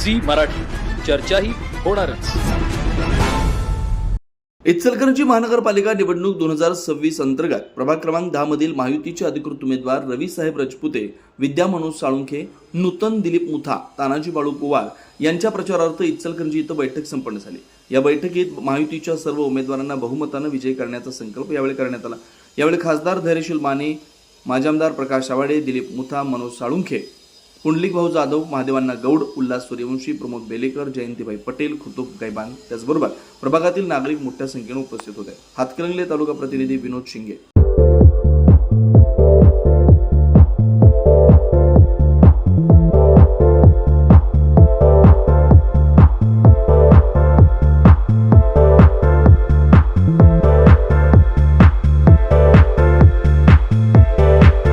Zee Marathi, चर्चाही होणारच. इचलकरंजी महानगरपालिका निवडणूक 2026 अंतर्गत प्रभाग क्रमांक 10 मधील महायुतीचे अधिकृत उमेदवार रविसाहेब राजपुते, विद्या मनोज साळुंखे, नूतन दिलीप मुथा, तानाजी बाळू पवार यांच्या प्रचारार्थ इचलकरंजी इथं बैठक संपन्न झाली. या बैठकीत महायुतीच्या सर्व उमेदवारांना बहुमतानं विजयी करण्याचा संकल्प यावेळी करण्यात आला. यावेळी खासदार धैर्यशील माने, माजी आमदार प्रकाश आवाडे, दिलीप मुथा, मनोज साळुंखे, पुंडलिक भाऊ जाधव, महादेवांना गौड, उल्हास सूर्यवंशी, प्रमोद बेलेकर, जयंतीभाई पटेल, खुतूब गायबान त्याचबरोबर प्रभागातील नागरिक मोठ्या संख्येने उपस्थित होते. हातकणंगले तालुका प्रतिनिधी विनोद शिंगे.